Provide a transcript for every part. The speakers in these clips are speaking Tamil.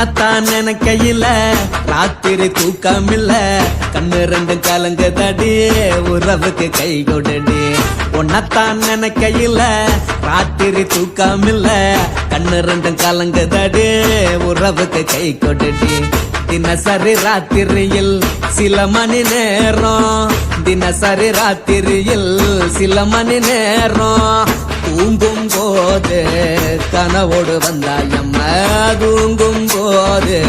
உன்னத்தான் நினைக்கையில ராத்திரி தூக்கமில்ல கண்ணு ரெண்டும் கலங்குதடி உறவுக்கு கை கொடுடி உன்னத்தான் நினைக்கையில ராத்திரி தூக்கமில்ல கண்ணு ரெண்டும் கலங்குதடி உறவுக்கு கை கொடுடி தினசரி ராத்திரியில் சில மணி நேரம் தினசரி ராத்திரியில் சில மணி நேரம் தூங்கும் போது கனவோடு வந்தாயம்மா தூங்கும் போது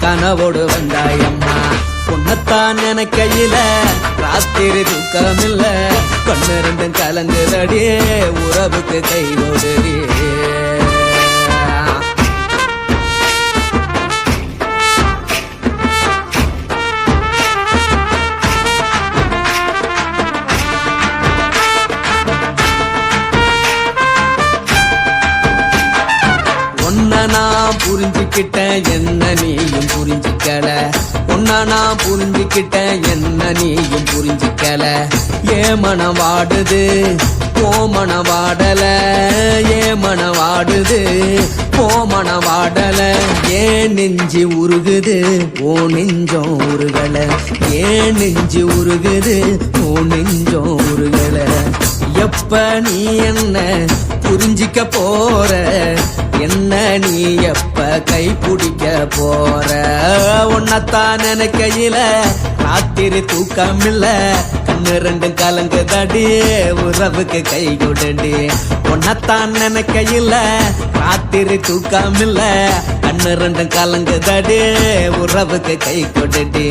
கனவோடு வந்தாயம்மா உன்னத்தான் நினைக்கையில ராத்திரி தூக்கமில்ல கண்ணு ரெண்டும் கலங்குதடி உறவுக்கு கை கொடுடி நான் புரிஞ்சுக்கிட்டேன் என்ன நீயும் புரிஞ்சுக்கல உன்ன நான் புரிஞ்சுக்கிட்டேன் என்ன நீயும் புரிஞ்சுக்கல ஏன் மனம் வாடுது போ மனம் வாடல ஏன் மனம் வாடுது போ மனம் வாடல ஏன் நெஞ்சு உருகுது ஓ நெஞ்சம் உருகல ஏன் நெஞ்சு உருகுது ஓ நெஞ்சம் உருகல எப்ப நீ என்ன புரிஞ்சிக்க போற என்ன நீ எப்ப கை பிடிக்க போற உன்னத்தான் நினைக்கையில ராத்திரி தூக்கமில்ல கண்ணு ரெண்டும் கலங்குதடி உறவுக்கு கை கொடுடி உன்னத்தான் நினைக்கையில ராத்திரி தூக்கமில்ல கண்ணு ரெண்டும் கலங்குதடி உறவுக்கு கை கொடுடி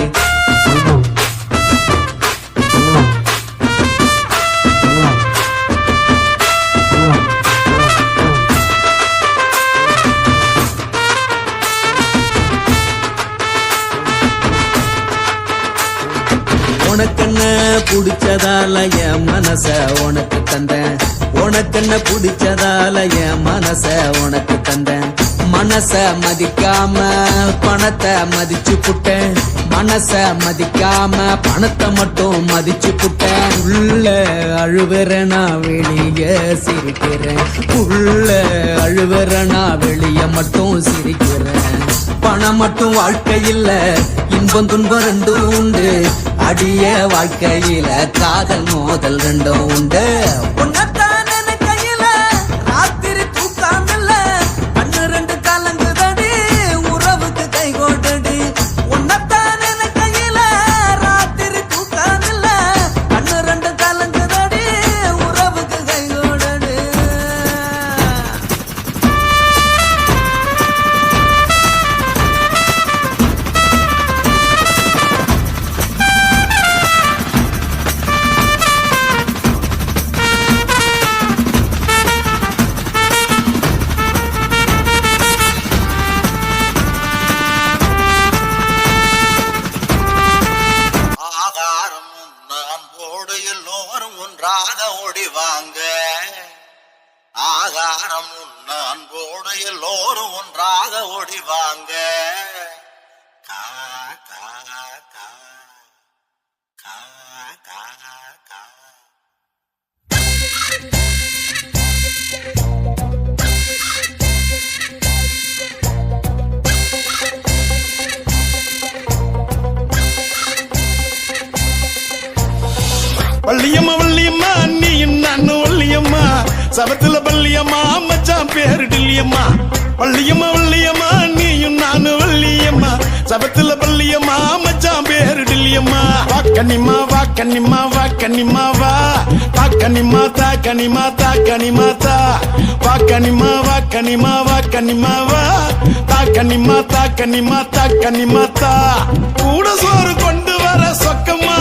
உனக்கென்ன புடிச்சதால என் மனச உனக்கு தந்தேன் உனக்கென்ன புடிச்சதால என் மனச உனக்கு தந்தேன் மனச மதிக்காம பணத்தை மதிச்சு புட்டேன் மனச மதிக்காம பணத்தை மட்டும் மதிச்சு புட்டேன் உள்ள அழுவுற நான் வெளிய சிரிக்கிறேன் உள்ள அழுவுற நான் வெளிய மட்டும் சிரிக்கிறேன் பணம் மட்டும் வாழ்க்கையில் இன்பம் துன்பம் ரெண்டும் உண்டு அடிய வாழ்க்கையில காதல் மோதல் ரெண்டும் உண்டு உன்னத்தான் நினைக்கையில ராத்திரி தூக்கமில்ல கண்ணு ரெண்டு கலங்குதடி உறவுக்கு கை கொடுடி உன்னத்தான் நினைக்கையில ராத்திரி தூக்கமில்ல கண்ணு ரெண்டு கலங்குதடி உறவுக்கு கை கொடுடி எல்லோரும் ஒன்றாக ஓடிவாங்க ஆகாரம் உண்ண அன்போடு எல்லோரும் ஒன்றாக ஓடிவாங்க கா கா கா கா கா கா வள்ளியம்மா வள்ளியம்மா நீயும் நானும் வள்ளியம்மா சபத்துல பள்ளியம்மா மச்சான் பேரு டில்லியம்மா வள்ளியம்மா வள்ளியம்மா நீயும் நானும் வள்ளியம்மா சபத்துல பள்ளியம்மா மச்சான் பேரு டில்லியம்மா வாக்கனிமா வாக்கனிமா வாக்கனிமா வா வாக்கனிமா தாக்கனிமா தாக்கனிமா தா வாக்கனிமா வாக்கனிமா வாக்கனிமா வா தாக்கனிமா தாக்கனிமா தாக்கனிமா தா கூட சோறு கொண்டு வர சொக்கம்மா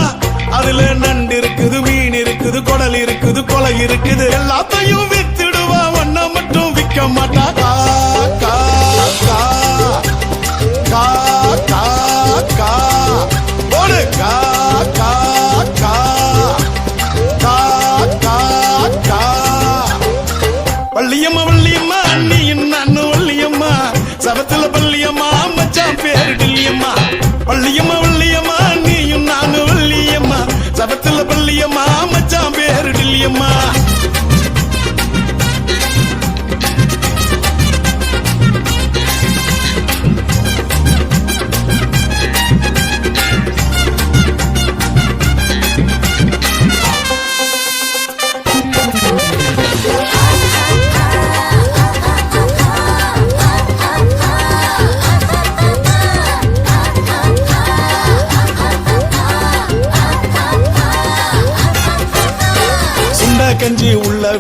அதுல நண்டு இருக்குது மீன் இருக்குது குடல் இருக்குது கொலை இருக்குது எல்லாத்தையும் வித்துடுவா ஒன்ன மட்டும் விற்க மாட்டா கா கா கா கா கா கா போடு கா கா கா கா கா கா வள்ளியம்மா வள்ளியம்மா நீயும் நானும் வள்ளியம்மா சபத்துல பள்ளியம்மா மச்சான் பேரு டில்லியம்மா வள்ளியம்மா வள்ளியம்மா நீயும் நானும் வள்ளியம்மா சபத்துல பள்ளியம்மா மச்சான் பேரு டில்லியம்மா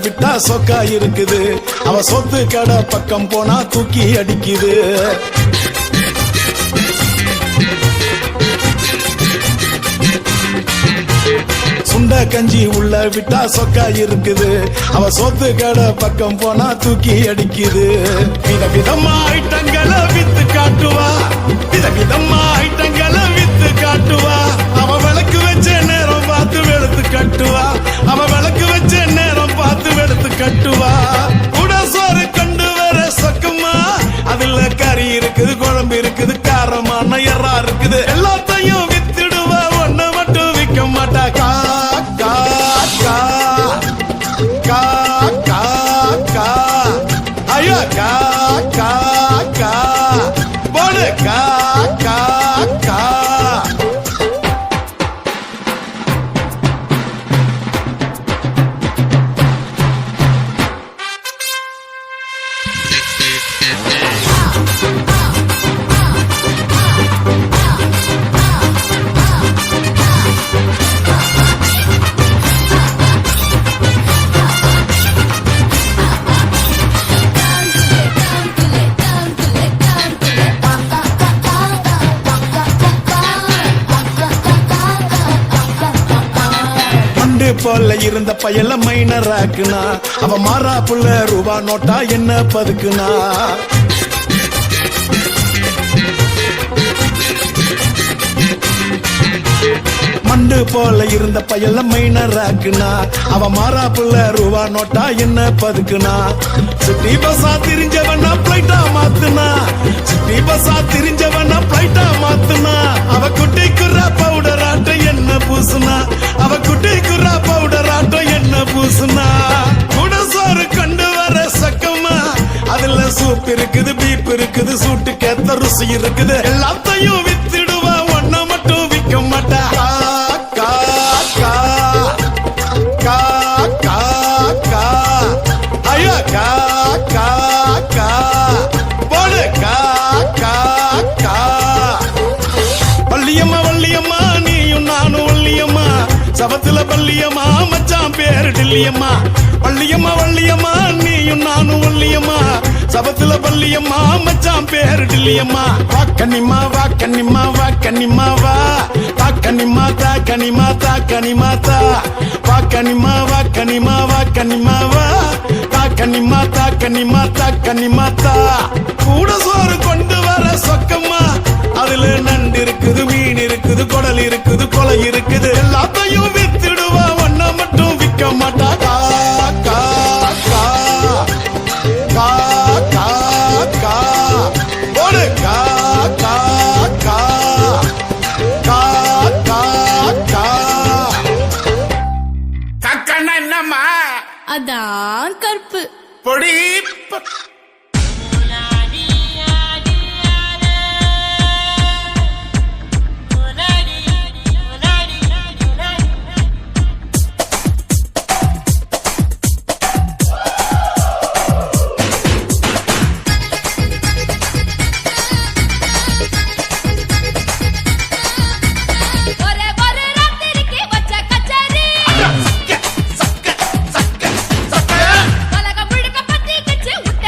விட்டா சொக்கா இருக்குது. அவ சொத்து கடை பக்கம் போனா தூக்கி அடிக்குது. சுண்ட கஞ்சி உள்ள விட்டா சொக்கா இருக்குது. அவ சொத்து கடை பக்கம் போனா தூக்கி அடிக்குது. விதவிதமா ஐட்டங்களை வித்து காட்டுவா, விதவிதமா ஐட்டங்களை வித்து காட்டுவா. அவ விளக்கு வச்ச நேரம் பார்த்து வெளுத்து கட்டுவா, அவ விளக்கு வச்ச நேரம் பார்த்து வெளுத்து கட்டுவா. கூட சோறு கொண்டு வர சொக்கமா, அதுல கறி இருக்குது, குழம்பு இருக்குது, காரமான எறா இருக்குது. எல்லாத்தையும் வித்துடுவா, ஒண்ணு மட்டும் விற்க மாட்டா. கா கா கா கா கா கா ஐயோ கா கா கா போடு கா கா கா. போல இருந்த பயல மைனராக்குனா, அவ மாறா புள்ள ரூபா நோட்டா என்ன பதுக்குனா. மண்டு போல இருந்த பயல மைனராக்குனா, அவ மாறா புள்ள ரூபா நோட்டா என்ன பதுக்குனா. சிட்டி பஸ்ஸா திரிஞ்சவனா பிளைட்டா மாத்துனா, சிட்டி பஸ்ஸா திரிஞ்சவனா பிளைட்டா மாத்துனா. அவ குட்டி குர்ரா பவுடர் ஆட்டம் என்ன பூசுனா, அவ குட்டி குர்ரா பவுடர் ஆட்டம் என்ன பூசுனா. கூட சோறு கொண்டு வர சக்கமா, அதுல சூப் இருக்குது, பீப் இருக்குது, சூட்டு கேத்த ருசி இருக்குது. எல்லாத்தையும் வித்துடுவா, ஒன்ன மட்டும் விற்க மாட்டா. கா கா கா கா கா ஐயோ கா கா கா போடு கா கா கா. வள்ளியம்மா வள்ளியம்மா நீயும் நானும் வள்ளியம்மா, சபத்துல பள்ளியம்மா மச்சான் பேரு டில்லியம்மா. வள்ளியம்மா வள்ளியம்மா நீயும் நானும் வள்ளியம்மா, சபத்துல பள்ளியம்மா மச்சான் பேரு டில்லியம்மா. வாக்கனிமா வாக்கனிமா வாக்கனிமா வா, தாக்கனிமா தாக்கனிமா தாக்கனிமா தா. வாக்கனிமா வாக்கனிமா வாக்கனிமா வா, தாக்கனிமா தாக்கனிமா தாக்கனிமா தா. கூட சோறு கொண்டு வர சொக்கம்மா, அதுல நண்டு இருக்குது, மீன் இருக்குது, குடல் இருக்குது, கொலை இருக்குது. எல்லாத்தையும் வித்துடுவா, ஒன்ன மட்டும் விற்க மாட்டா. கா கா கா கா கா கா போடு கா கா கா கா கா கா. கக்கன்னா என்னம்மா? அதான் கற்பு. பொடி உலகம் முழுக்க பத்தி கிச்சு விட்ட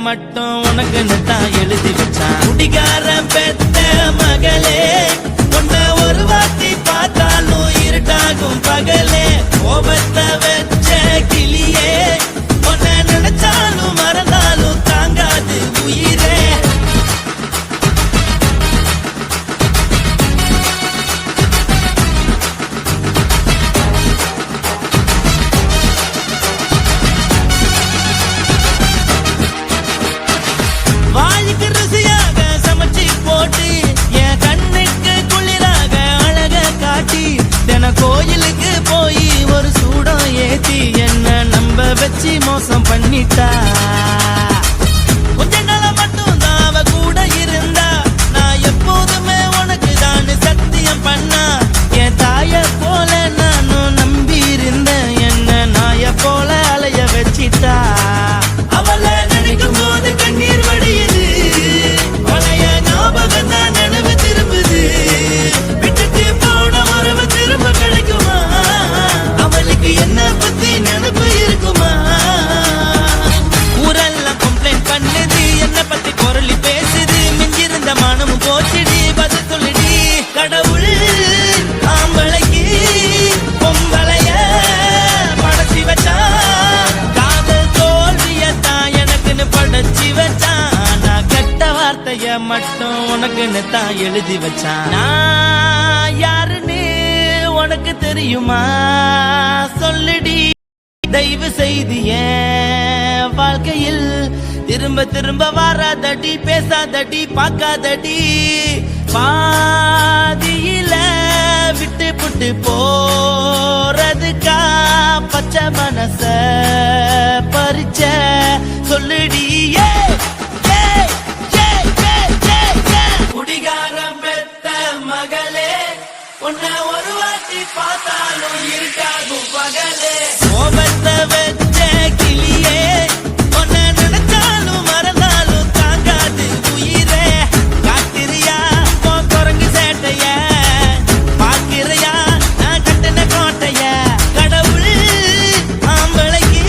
மட்டும் உனக்குன்னு தான் எழுதி வச்சான். குடிகாரன் பெத்த மகளே, உன்னை ஒரு வாட்டி பார்த்தாலும் இருட்டாகும் பகலே. கோபத்தை வச்ச கிளியே, உன்னை நினைச்சாலும் மறந்தாலும் தாங்காது உயிரே. வாய்க்கு ருசியாக சமைச்சு போட்டு என் கண்ணுக்கு குளிராக அழக காட்டி தின கோயிலுக்கு போய் ஒரு சூடம் ஏத்தி என்ன நம்ப வச்சு மோசம் பண்ணிட்டா. கொஞ்ச நாள மட்டும் தான் அவ கூட இருந்தா, நான் எப்போதுமே உனக்கு தான் சத்தியம் பண்ணா. என் தாய போல நானும் நம்பி இருந்தேன், என்ன நாய போல அலைய வச்சிட்டா. அவளை நினைக்கும் போது கண்ணீர் வடியுது, பழைய ஞாபகம் தான் நினைவு திரும்புது. விட்டுட்டு போன உறவு திரும்ப கிடைக்குமா? அவளுக்கு என்ன பத்தி நினைப்பு இருக்குமா? ஊரெல்லாம் கம்ப்ளைண்ட் பண்ணுது, என்ன பத்தி குரலி பேசுது. மிஞ்சிருந்த மனமும் போச்சுடி, பதில் சொல்லுடி. கடவுள் ஆம்பளைக்கு பொம்பளைய படைச்சி வச்சா, காதல் தோல்வியத்தான் எனக்குன்னு படைச்சி வச்சான். நான் கெட்ட வார்த்தைய மட்டும் உனக்குன்னு தான் எழுதி வச்சான். நான் யாருன்னு உனக்கு தெரியுமா? சொல்லுடி, தயவு செய்து என் வாழ்க்கையில் திரும்ப திரும்ப வராதடி, பேசாதடி, பார்க்காதடி. பாதியில விட்டு புட்டு போறதுக்கா பச்சை மனச பறிச்ச சொல்லுடி. குடிகாரம் பெத்த மகளே, உன்னை ஒரு வாட்டி பார்த்தாலும் இருக்காகும் பகலே. கோபத்தை வச்ச கிளியே, உன்னை நினைச்சாலும் மறந்தாலும் தாங்காது உயிரே. காத்திரியா உன் குரங்கு சேட்டைய, பார்க்கிறையா நான் கட்டின கோட்டைய. கடவுள் ஆம்பளைக்கு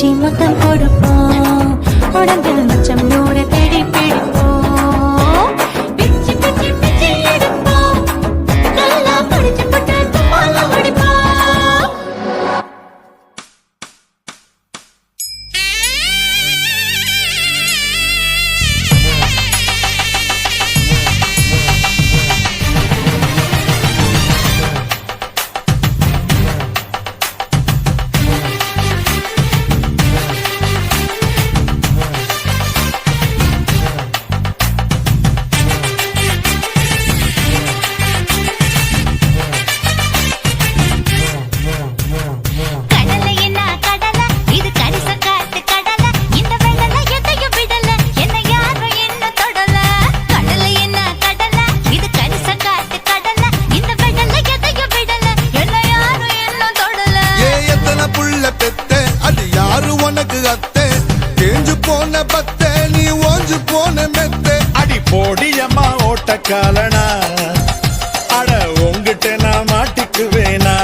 வச்சு மொத்தம் கொடுப்போம் உடம்பில் மச்சம் நூற தேடி பிடிப்போம் பிச்சு பிச்சு பிச்சு எடுப்போம் நல்லா படிச்சு போட்டு துப்பால முடிப்போம் போடியம்மா ஓட்டக்காலனா அட உங்கிட்ட நான் மாட்டிக்குவேனா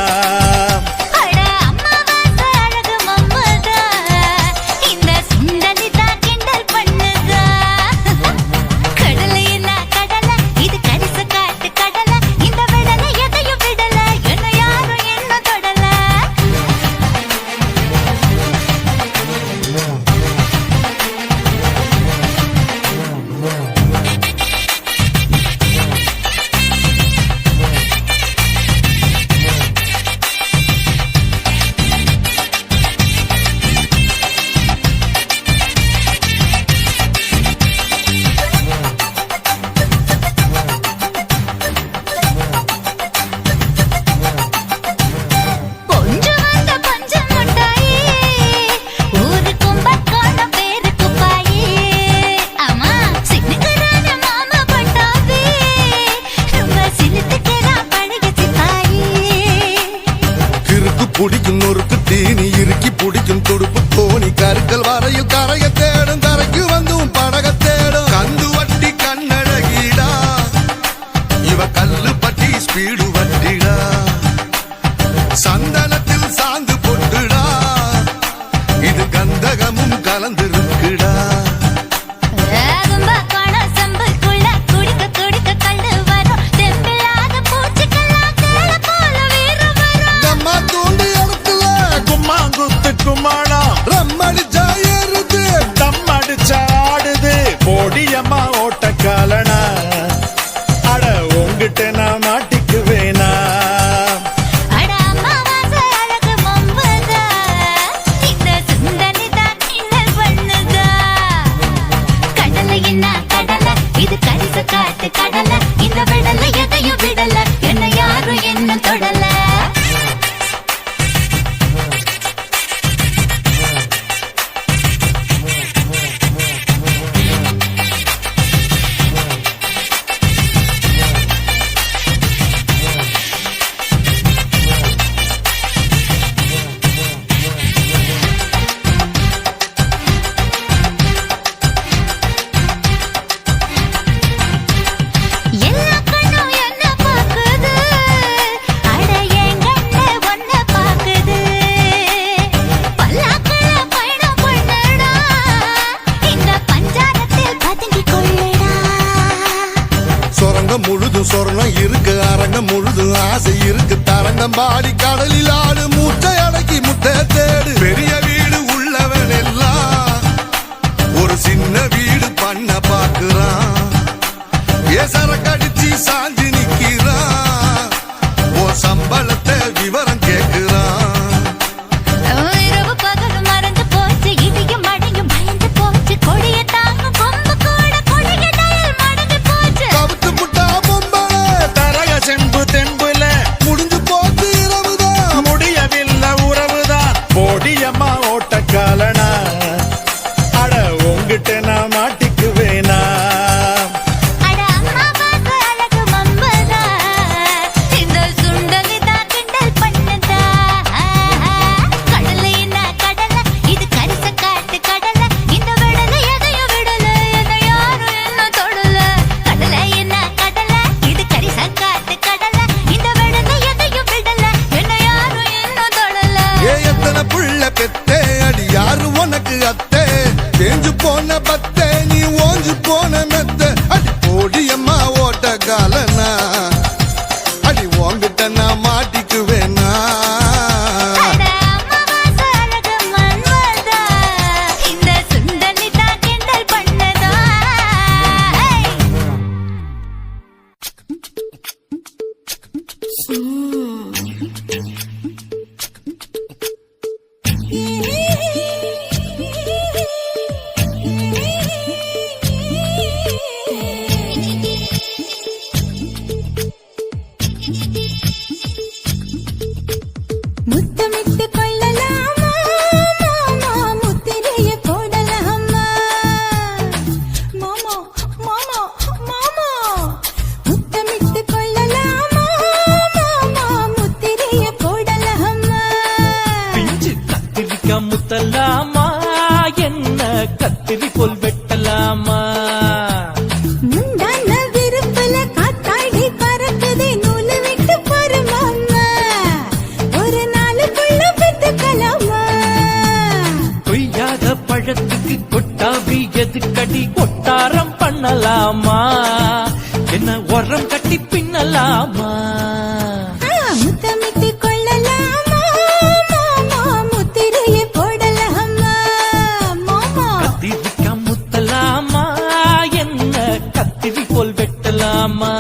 புடிக்கும் நொறுக்கு தீனி இறுக்கி புடிக்கும் துடுப்பு தோணி கருக்கல் வரையில் கரைய தேடும் கரைக்கு வந்தும் படக தேடும் கந்து வட்டி கண்ணழகிடா இவ கல்லு பட்டி ஸ்பீடு வட்டிடா சந்தனத்தில் சாந்து பொட்டுடா இது கந்தகமும் கலந்திருக்குடா போடியம்மா ஓட்டக்காலனா அட உங்கிட்ட நான் மாட்டிக்குவேனா இது கரிச காட்டு கடல இந்த விடல எதையும் விடல என்ன யாரும் என்ன தொடல முழுதும் சொர்ணம் இருக்கு அரங்கம் முழுதும் ஆசை இருக்கு தரங்கம் பாடி கடலில் ஆடு மூச்சை அடக்கி முட்டை தேடு பெரிய வீடு உள்ளவன் எல்லாம் ஒரு சின்ன வீடு பண்ண பாக்குறான் ஏசர கடிச்சு சாஞ்சி நிக்கிறான் ஓ சம்பளத்தை விவரம் கேக்குறான் ஓட்டக்காலனா அட உங்கிட்ட நான் மாட்டிக்குவேனா புள்ள பெத்தே அடி யாரு கத்திரிக்கா முத்தலாமா என்ன கத்திரி போல் வெட்டலாமா முந்தான விருப்பல காத்தாடி பறக்குதே நூலு விட்டு பாரு மாமா ஒரு நாளுக்குள்ள பெத்துக்கலாமா கொய்யாத பழத்துக்கு கொட்டாவி எதுக்கடி கொட்டாரம் பண்ணலாமா என்ன உரம் கட்டி பின்னலாமா முத்தமிட்டு கொள்ளலாமா மாமா முத்திரையை போடலாமா மாமா கத்திரிக்கா முத்தலாமா என்ன கத்திரி போல் வெட்டலாமா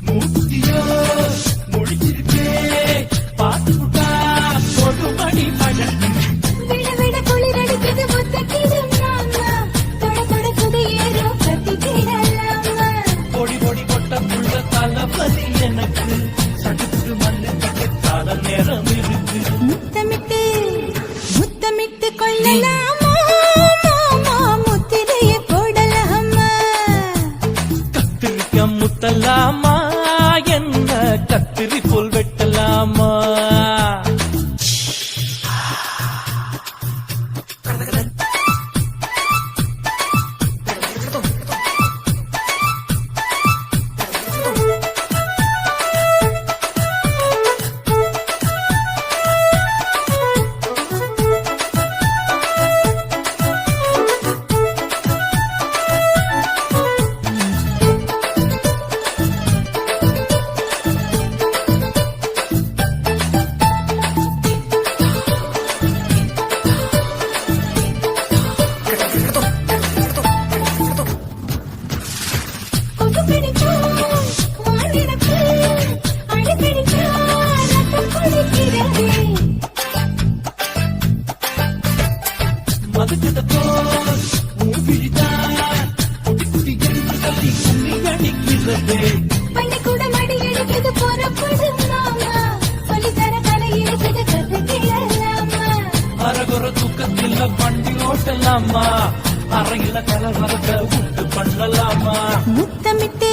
மூத்தியோ முடிச்சிருக்கே பாத்துட்டா கொடுமணி பழம் விட குளிரடிக்குது முத்தக்கிது மாமா தொட தொட குதியேறோ கத்திக்கிடலாமா பொடி பொடி கொட்ட புள்ள தலபதி எனக்கு சடுக்கு மண்ணு கட்டாத நேரம் இருக்கு முத்தமிட்டு முத்தமிட்டு கொள்ளலாமா மாமா முத்திரையை போடலாமா கத்திரிக்கா முத்தலாமா என்ன கத்திரி போல் வெட்டலாமா கொக்கு பிடிச்சா வாழிடப்பு அடிக்கடிச்சா ரத்தம் குடிக்கிறதே மதுக்கத போல் மூவிழிதா குட்டி குட்டி என்று தள்ளி கும்மி அடிக்கிறதே பள்ளிக்கூட மடி எடுக்குது போறப்படு மாமா சொல்லித்தர கலை இருக்குது கத்துக்கிடலாமா அரகுற தூக்கத்தில் வண்டி ஓட்டலாமா அறையில கலவரத்தை உண்டு பண்ணலாமா முத்தமிட்டு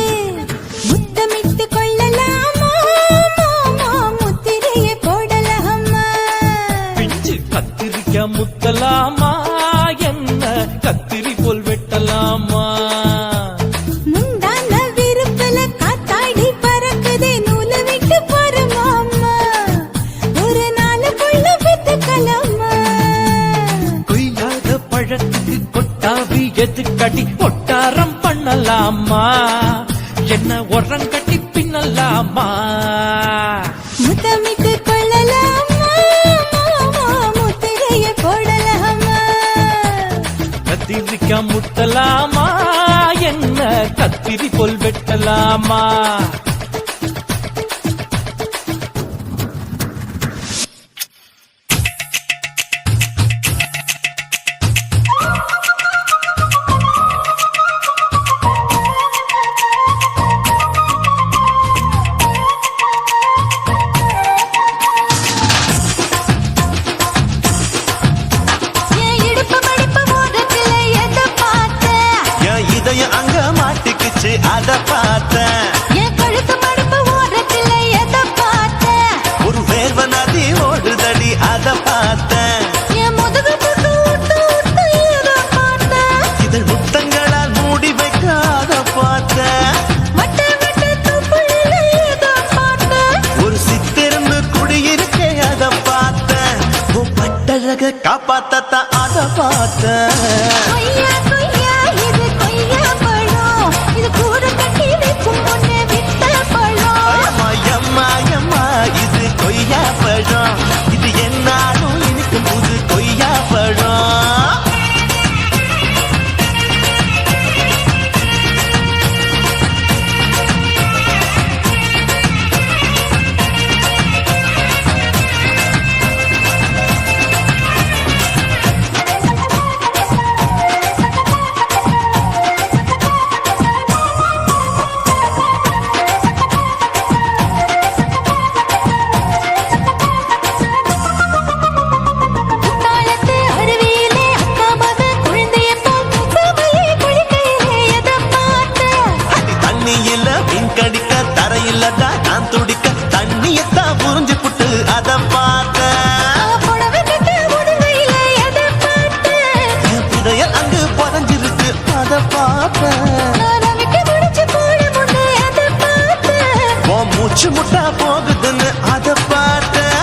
முத்தமிட்டு கொள்ளலாமா மாமா முத்திரையை போடலாமா பிஞ்சு கத்திரிக்கா முத்தலாமா என்ன கத்திரி போல் வெட்டலாமா முந்தான விருப்பல காத்தாடி பறக்குதே நூலு விட்டு பாரு மாமா ஒரு நாளுக்குள்ள பெத்துக்கலாமா கொய்யாத பழத்துக்கு கொட்டாவி எதுக்கடி கொட்டாரம் பண்ணலாமா என்ன உரம் கட்டி பின்னலாமா முத்தமிட்டு கொள்ளலாமா மாமா முத்திரையை போடலாமா கத்திரிக்கா முத்தலாமா என்ன கத்திரி போல் வெட்டலாமா என் இடுப்பு மடிப்பு மோதத்துல எதை பார்த்த என் இதயம் அங்க மாட்டிக்கிச்சு அத பார்த்தேன் என் கழுத்து பிங்கடிக்க தரையில்லடா நான் துடிக்க தண்ணியத்தான் புரிஞ்சு புட்டு அத பார்த்தேன் புடவை கட்டு உதவையில எதை பார்த்தேன் புதையல் அங்கு புதஞ்சிருக்கு அத பார்த்தேன் ரவிக்கு முடிச்சு போட முன்னே எதை பார்த்தேன் உன் மூச்சு முட்டா போகுதுன்னு அத பார்த்தேன்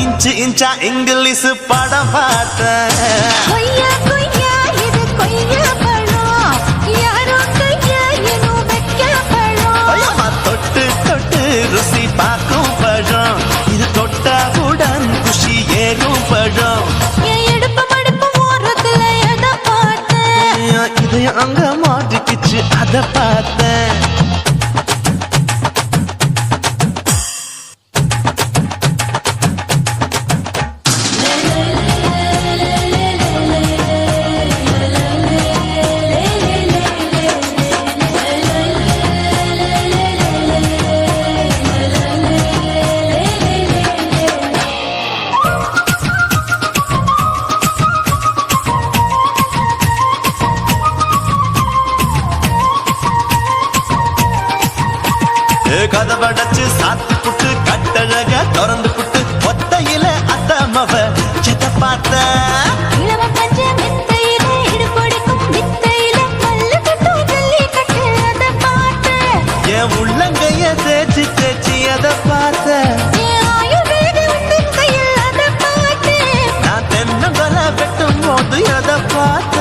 இன்ச்சு இன்ச்சா இங்கிலீஷ் படம் பார்த்தேன் கொய்யா கொய்யா இது கொய்யா பழம் யாரோ கையா இன்னும் வைக்க பழம் ஐயம்மா தொட்டு தொட்டு ருசி பார்க்கும் பழம் இது தொட்டாவுடன் குஷி ஏறும் பழம் என் இடுப்பு மடுப்பு ஓரத்துல எதை பார்த்தேன் இதயம் அங்க மாட்டிக்கிச்சு அத பார்த்தேன் கதவடைச்சு சாத்தி புட்டு கட்டழக திறந்து புட்டு ஒத்தையில அத்தமவ சித்த பார்த்த இளவ பஞ்ச மெத்தையில இடுபொடிக்கும் வித்தையில கல்லு கட்டும் ஜல்லி கட்டு அதை பார்த்தேன் என் உள்ளங்கைய தேய்ச்சி தேய்ச்சி அத பார்த்த என் ஆயுர்வேத உந்தன் கையில் அதை பார்த்தேன் நான் தென்னங்கொலை வெட்டும் போது அத பார்த்த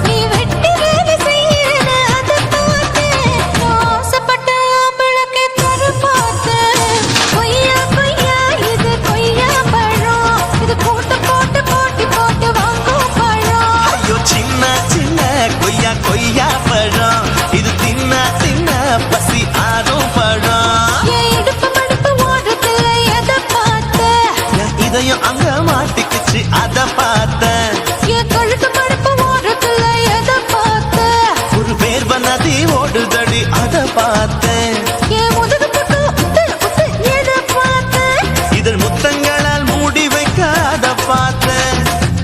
நீ வெட்டி வேலை செய்யறது அதை பார்த்தேன் நான் ஆசைப்பட்ட ஆம்பளுக்கு தர பார்த்தேன் கொய்யா கொய்யா இது கொய்யா பழம் இது போட்டு போட்டு போட்டி போட்டு வாங்கும் பழம் ஐயோ சின்ன சின்ன கொய்யா கொய்யா பழம் இது தின்ன தின்ன பசி ஆறும் பழம் என் இடுப்பு மடுப்பு ஓரத்துல எதை பார்த்தேன் என் இதயம் அங்க மாட்டிக்கிச்சு அத பார்த்தேன் என் கழுத்து மடுப்பு ஓரத்துல எதை பார்த்தேன் ஒரு வேர்வ நதி ஓடுதடி அத பார்த்தேன் என் முதுகு புட்டு உத்து உத்து எதை பார்த்தேன் இதழ் முத்தங்களால் மூடி வைக்க அத பார்த்தேன்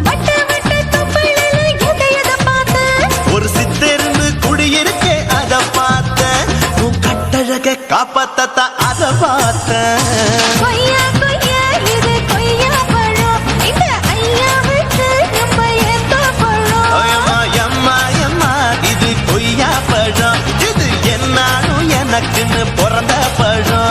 வட்ட வட்ட தொப்பையில எதை பார்த்தேன் ஒரு சித்தெருந்து குடியிருக்கே அத பார்த்தேன் உன் கட்டழக காப்பாத்தத்த அத பார்த்தேன் கொய்யா கொய்யா இது கொய்யா பழம் இந்த ஐயாவுக்கு நம்ம எந்த பழம் அம்மா எம்மா எம்மா இது கொய்யா பழம் இது என்னாலும் எனக்குன்னு பிறந்த பழம்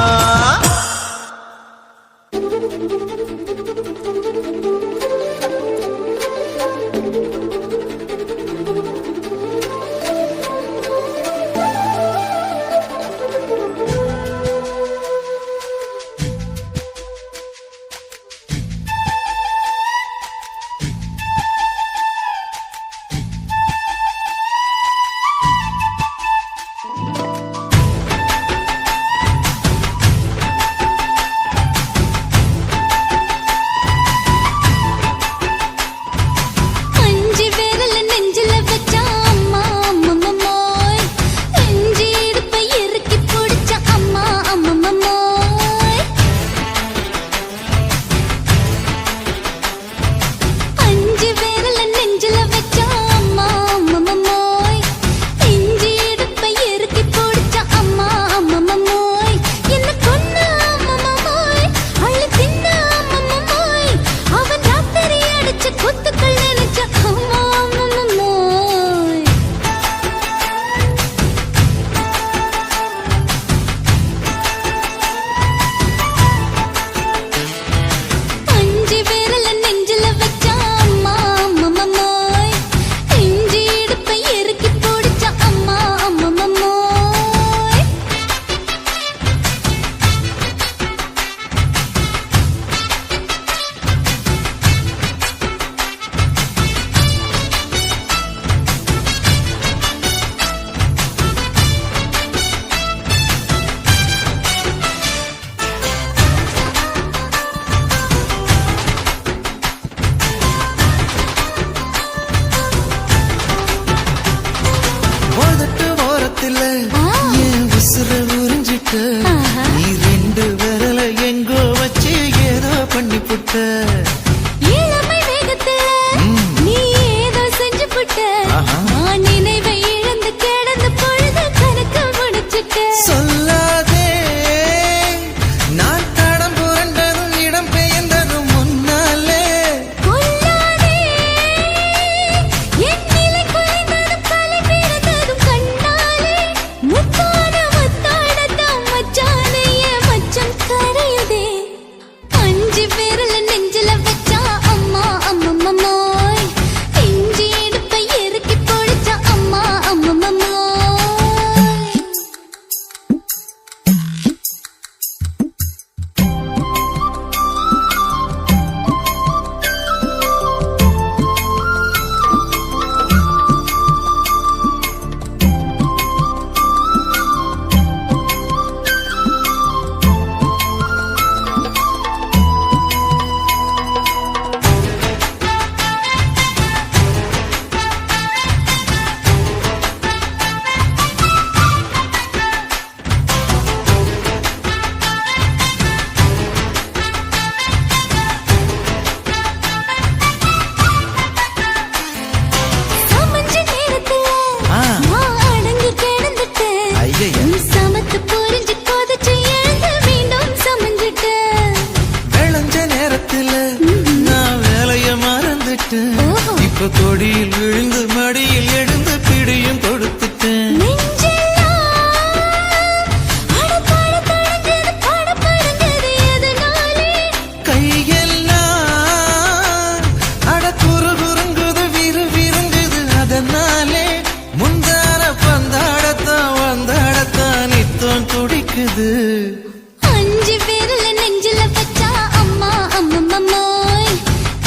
அஞ்சு பேர்ல நெஞ்சில வச்சா அம்மா அம்மம்மம்மோய்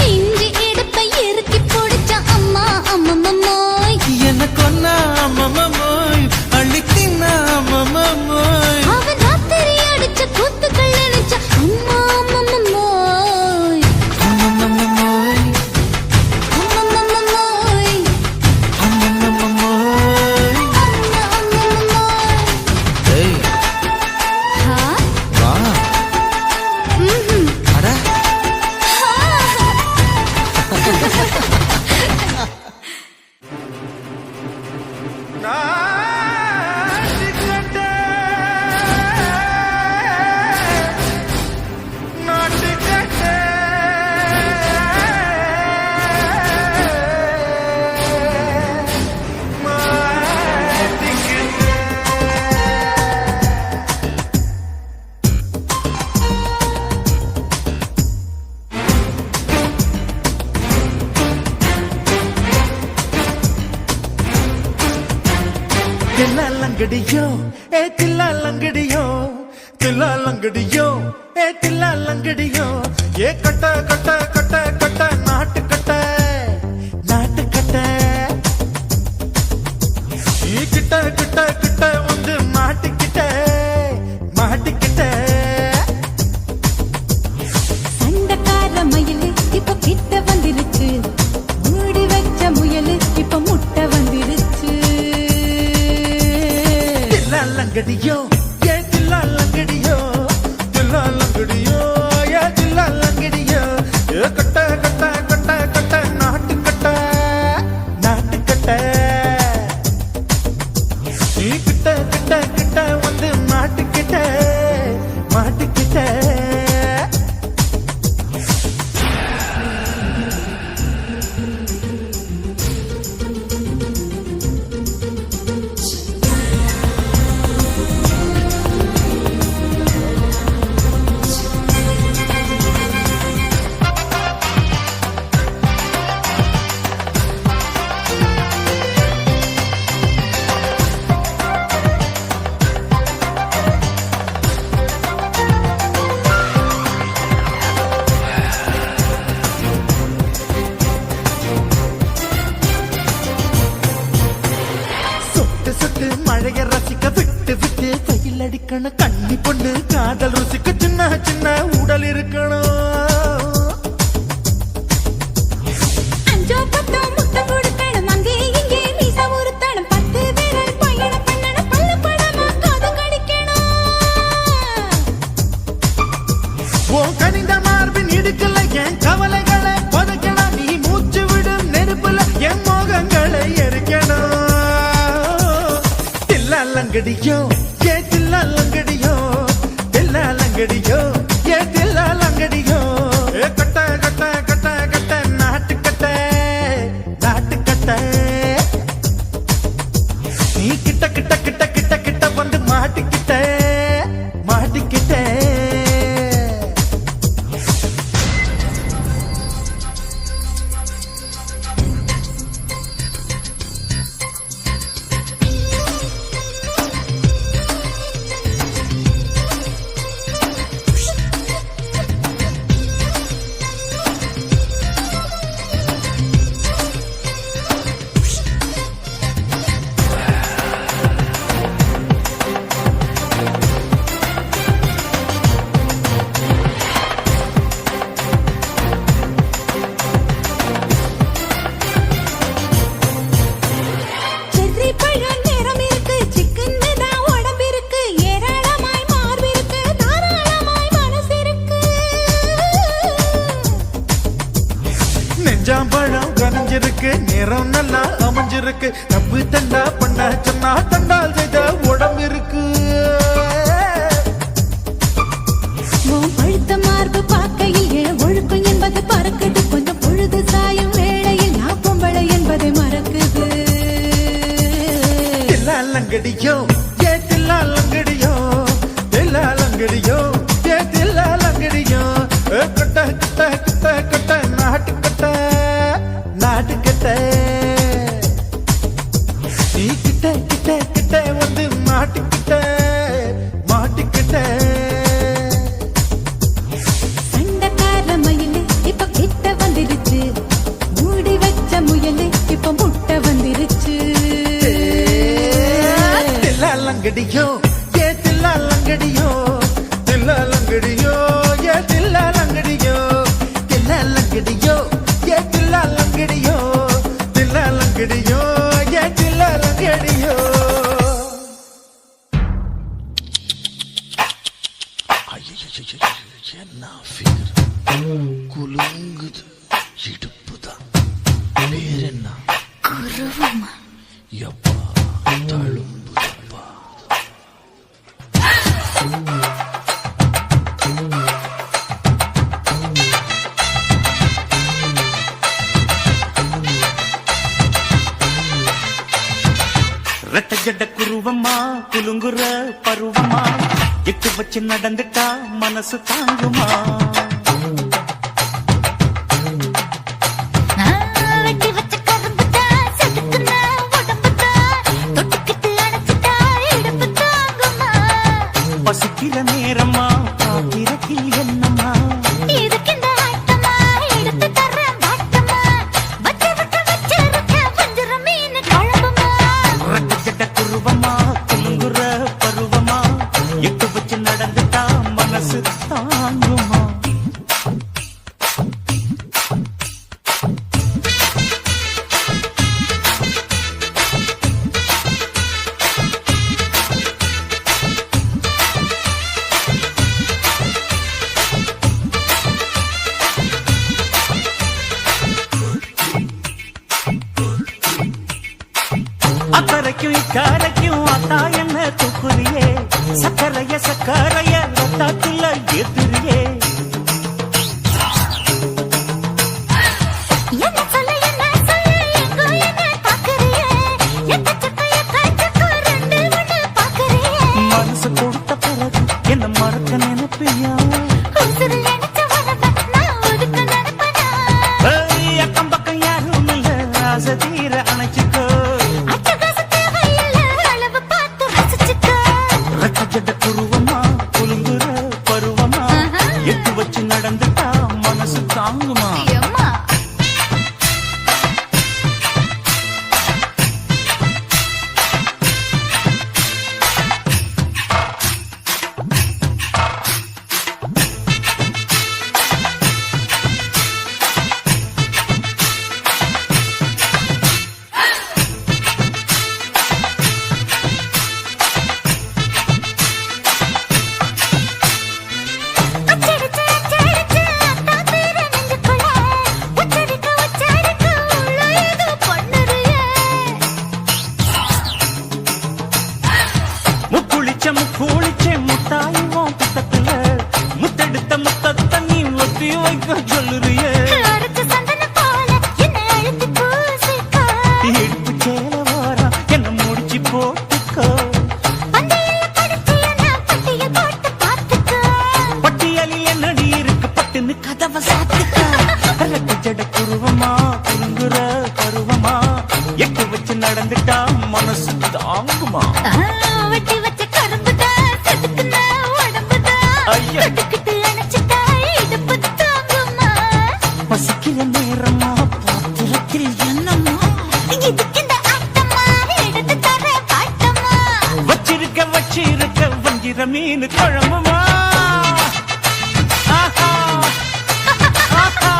இஞ்சி இடுப்பை இறுக்கி பிடிச்சா அம்மா அம்மம்மம்மோய் என்ன கொன்னா அம்மம்மோய் அள்ளி தின்னா அம்மம்மோய் அவன் ராத்திரி அடிச்ச கூத்துக்கள் நினைச்சா அம்மா அம்மம்மம்மோய் அம்மம்மோய் அம்மம்மம்மோய் அம்மம்மோய் அம்மா அம்மம்மம்மோய் ஏய் ஹா வா ம்ஹும் அட தில்லாலங்கடியோ ஏ தில்லாலங்கடியோ தில்லாலங்கடியோ ஏ தில்லாலங்கடியோ ஏ கட்ட கட்ட கட்ட கட்ட நாட்டு கட்ட நாட்டு கட்ட நீ கிட்ட கிட்ட கிட்ட வந்து மாட்டிக்கிட்ட மாட்டிக்கிட்ட சண்டக்கார மயிலு இப்ப கிட்ட வந்துருச்சு மூடி வச்ச முயலு இப்ப முட்டை வந்துருச்சு தில்லாலங்கடியோ ஏ தில்லாலங்கடியோ தில்லாலங்கடியோ ஏ தில்லாலங்கடியோ ஏ கட்ட கட்ட கட்ட கட்ட நாட்டு கட்ட நாட்டு கட்ட நீ கிட்ட கிட்ட கிட்ட வந்து மாட்டிக்கிட்ட மாட்டிக்கிட்ட சொட்டு சொட்டு மழைய ரசிக்க விட்டு விட்டு கையில் அடிக்கணும் கண்ணி பொண்ணு காதல் ருசிக்க சின்ன சின்ன உடல் இருக்கணும் அஞ்சோ பத்தோ முட்டை கொடுக்கணும் அங்கே இங்கே மீசா உருத்தணும் 10 விரல் பயணம் பண்ணணும் பல்ல படமா காது கடிக்கணும் உன் கனிந்த மார்பின் இடுக்கல என் கவலைகளை புதைக்கணும் நீ மூச்சு விடும் நெருப்புல என் மோகங்களை எரிக்கணும் தில்லாலங்கடியோ ஏ தில்லாலங்கடியோ தில்லாலங்கடியோ ஏ தில்லாலங்கடியோ ஏ கட்ட கட்ட கட்ட கட்ட நாட்டு கட்ட நாட்டு கட்ட நீ கிட்ட கிட்ட கிட்ட கிட்ட கிட்ட வந்து மாட்டிக்கிட்ட மாட்டிக்கிட்ட செர்ரி பழம் நிறம் இருக்கு சிக்கன் தான் உடம்பு இருக்கு ஏராளமாய் மார்பு இருக்கு தாராளமாய் மனசு இருக்கு நெஞ்சாம்பழம் கனிஞ்சிருக்கு நிறம் நல்லா அமைஞ்சிருக்கு தப்பு தண்டா பண்ண சொன்னா தண்டால் செய்த உடம்பு இருக்கு உன் பழுத்த மார்பு பார்க்கையில் என் ஒழுக்கம் என்பது பறக்குது கொஞ்சம் பொழுது சாயும் வேளையில் நான் பொம்பளை என்பதை மறக்குது தில்லாலங்கடியோ ஏ தில்லாலங்கடியோ தில்லாலங்கடியோ ஏ தில்லாலங்கடியோ ஏ கட்ட கட்ட கட்ட கட்ட நாட்டு கட்ட நாட்டு கட்ட நீ கிட்ட கிட்ட கிட்ட வந்து மாட்டிக்கிட்ட மாட்டிக்கிட்ட லங்கடியோ ஏ தில்லா லங்கடியோ தில்லா லங்கடியோ ஏ தில்லா லங்கடியோ தில்லா லங்கடியோ ஏ தில்லா லங்கடியோ தில்லா லங்கடியோ ஏ தில்லா லங்கடியோ என்ன ஃபிகர் குலுங்குது இடுப்புதான் பேர் என்ன குருவமா எப்பா தழும்புதப்பா ரெட்ட ஜட குருவமா குலுங்குற பருவமா எட்டு வச்சு நடந்துட்டா மனசு தாங்குமா வெட்டி வச்ச கரும்புதான் செதுக்குனா உடம்புதான் தொட்டுக்கிட்டு அணைச்சிட்டா இடுப்பு தாங்குமா பசிக்கிற நேரமா பாத்திரத்தில் என்னம்மா இதுக்கு இந்த ஆட்டமா எடுத்து தர வாட்டமா வச்சு விட்டு வச்சிருக்க வஞ்சிர மீன் குழம்புமா ரெட்ட ஜட குருவமா குலுங்குற பருவமா எட்டு வச்சு நடந்துட்டா மனசு தாங்குமா அக்கறைக்கும் இக்கரைக்கும் அத்தா என்ன தூக்குறியே சக்கரைய சக்கரைய ரத்தாத்துல ஏத்துறியே என்ன சொல்ல எங்கோ என்ன பாக்குறியே எக்கச்சக்கைய காய்ச்சக்கு ரெண்டு ஒண்ணு பாக்குறியே மனசு கொடுத்த பிறகு என்ன மறக்க நினைப்பியா உசுறு நினைச்ச உடம்ப நான் ஒதுக்க நினைப்பனா அக்கம் பக்கம் யாரும் இல்ல ஆசை தீர அணைச்சிக்கோ அட்டகாச தேவையில்ல அளவு பார்த்து ரசிச்சுக்க ரெட்ட ஜட குருவமா குலுங்குற பருவமா எட்டு வச்சு நடந்துட்டா மனசு தாங்குமா அம்மா அச்சடிச்சு அச்சடிச்சு அத்தா பேர நெஞ்சுக்குள்ள உச்சரிக்க உச்சரிக்க உள்ள ஏதோ பண்ணுறியே முக்குளிச்ச முத்தாயி உன் புத்தத்துல முத்தெடுத்த முத்தத்தை நீ ஒத்தி வைக்க சொல்லுறியே அரைச்ச சந்தனம் போல என்னை அழுத்தி பூசிக்கோ இடுப்பு சேல வாரா என்ன முடிச்சு போட்டுக்கோ பந்தையில படிச்சு என்ன பட்டியல் போட்டு பார்த்துக்கோ பட்டியலில் என்னடி இருக்கு பட்டுன்னு கதவை சாத்துக்கோ ரெட்ட ஜட குருவமா குங்குற பருவமா எட்டு வச்சு நடந்துட்டா மனசு தாங்குமா வெட்டி வச்ச கரும்புதான் செதுக்குனா உடம்புதான் ஐயா. தொட்டுக்கிட்டு அணைச்சிட்டா இடுப்பு தாங்குமா பசிக்கிற நேரமா பாத்திரத்தில் என்னம்மா இதுக்கு இந்த ஆட்டமா எடுத்து தர பாட்டமா வச்சிருக்க வஞ்சிர மீன் குழம்புமா ஆஹா ஆஹா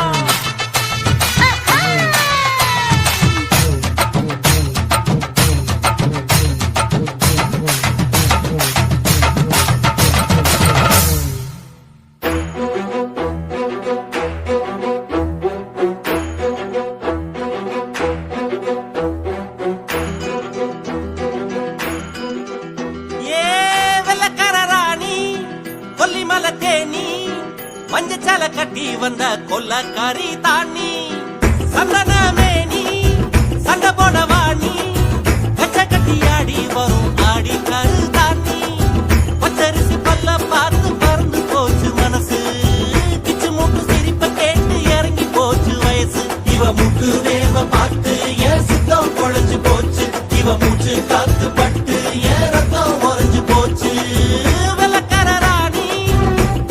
ஏ வெள்ளக்கார ராணி கொல்லிமலை தேனி மஞ்சச்சால கட்டி வந்த கொல்லக்காரி தாண்டி சந்தன மேனி சண்டை போட வாணி கச்ச கட்டி ஆடி வரும் ஆடி கரு தாண்டி பச்சரிசி பல்ல பார்த்து பறந்து போச்சு மனசு கிச்சு மூட்டு சிரிப்ப கேட்டு இறங்கி போச்சு வயசு இவ முட்டு வேவ பார்த்து என் சித்தம் குழைஞ்சு போச்சு இவ மூச்சு காத்து பட்டு என் ரத்தம் உறைஞ்சு போச்சு வெள்ளக்கார ராணி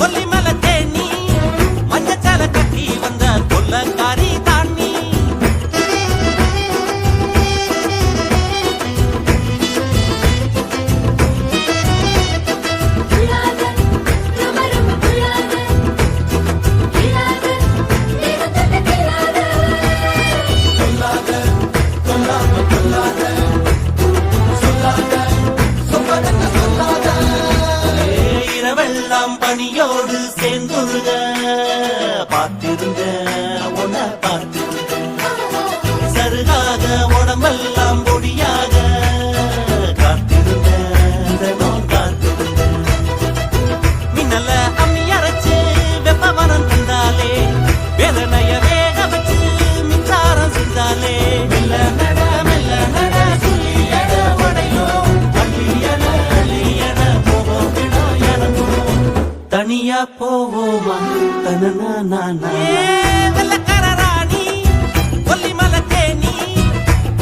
கொல்லிமலை தேனி மஞ்சச்சால கட்டி வந்த கொல்லக்காரி தாண்டி மனமெல்லாம் பணியோடு சேர்ந்துருக பார்த்திருந்த உன்னை பார்த்திருந்த சருகாக உடம்பெல்லாம் பொடியாக காத்திருந்த காத்திருந்த மின்னல அம்மி அரைச்சு வெப்பமனம் தந்தாலே வேதனைய வேக வச்சு மின்சாரம் செஞ்சாலே மெல்ல நட சொல்லியட உடையும் அள்ளியன அள்ளியன போவோம் விடும் எனக்கும் தனியா போவோமா தனனா வெள்ளக்கார ராணி கொல்லிமலை தேனி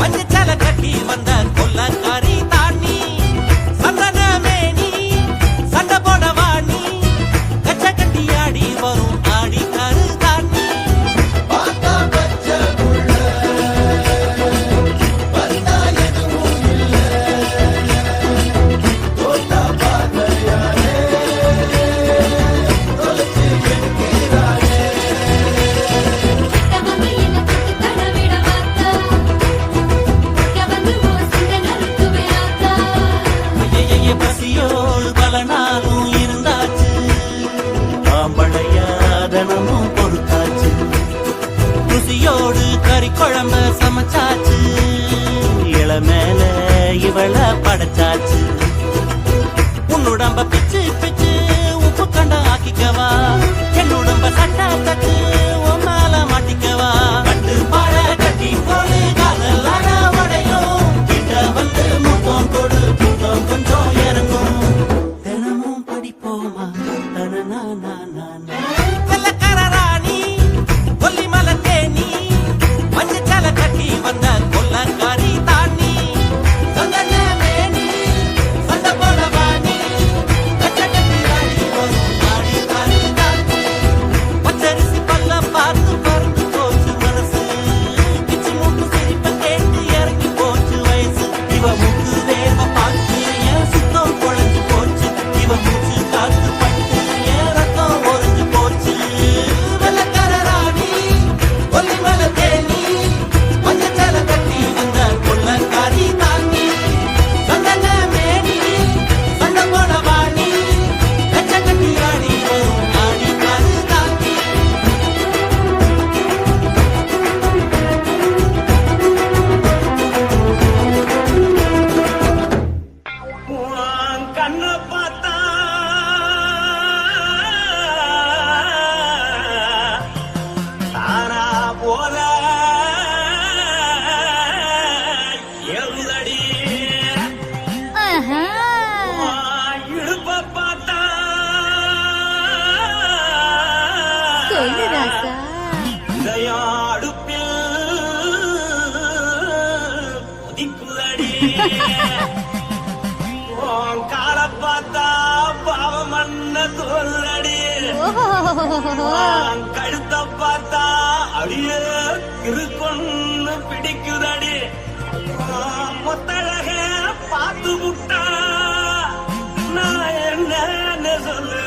மஞ்சச்சால கட்டி வந்த கொல்லக்காரி தாண்டி சந்தன மேனி சண்டை போட வாணி கச்ச கட்டி ஆடி வரும் ஆடிக்காரு தாண்டி ஐயையே பசியோடு பல நாளும் இருந்தாச்சு ஆம்பளையாதனமும் பொறுத்தாச்சு ருசியோடு கறி குழம்ப சமைச்சாச்சு இளமேல இவள படைச்சாச்சு உன்னுடம்ப பிச்சு பிச்சு உப்பு கண்ட ஆக்கிக்கவா என்னுடம்ப சட்டா தட்டு உன் மேல மாட்டிக்கவா கட்டு பாட கட்டி போடு காதலான உடையும் கிட்ட வந்து முத்தம் கொடு முத்தம் கொஞ்சம் இறங்கும் தினமும் படிப்போமா தனனா வெள்ளக்கார ராணி கொல்லிமலை தேனி மஞ்சச்சால கட்டி வந்த கொல்லக்காரி தாண்டி சந்தன மேனி சண்டை போட வாணி கச்ச கட்டி ஆடி வரும் ஆடிக்காரி தாண்டி பச்சரிசி பல்ல பார்த்து பறந்து போச்சு மனசு கிச்சு மூக்கு சிரிப்ப கேட்டு இறங்கி போச்சு வயசு இவ மூக்கு வேக பார்த்து என் சுத்தம் குழஞ்சு போச்சு இவ மூச்சு காத்து பட்டு என் ரத்தம் ஒறிஞ்சு போச்சு வெள்ளக்கார ராணி கொல்லிமலை தேனி மஞ்சச்சால கட்டி வந்த கொல்லக்காரி தாண்டி சந்தன மேனி சண்டை போட வாணி கச்ச கட்டி ஆடி வரும் ஆடிக்காரு தாண்டி கண்ண பார்த்தா தாரா போல எழுதடி இடுப்ப பார்த்தா சொல்லு ராசா இதயம் அடுப்பில் உதிக்குதடி உன் கால பார்த்தா பாவம் மண்ண தோல்லடி உன் கழுத்த பார்த்தா அடியே இருக்குன்னு பிடிக்குதடி உன் முத்தழக பார்த்து விட்டா நான் என்ன சொல்லுவேன்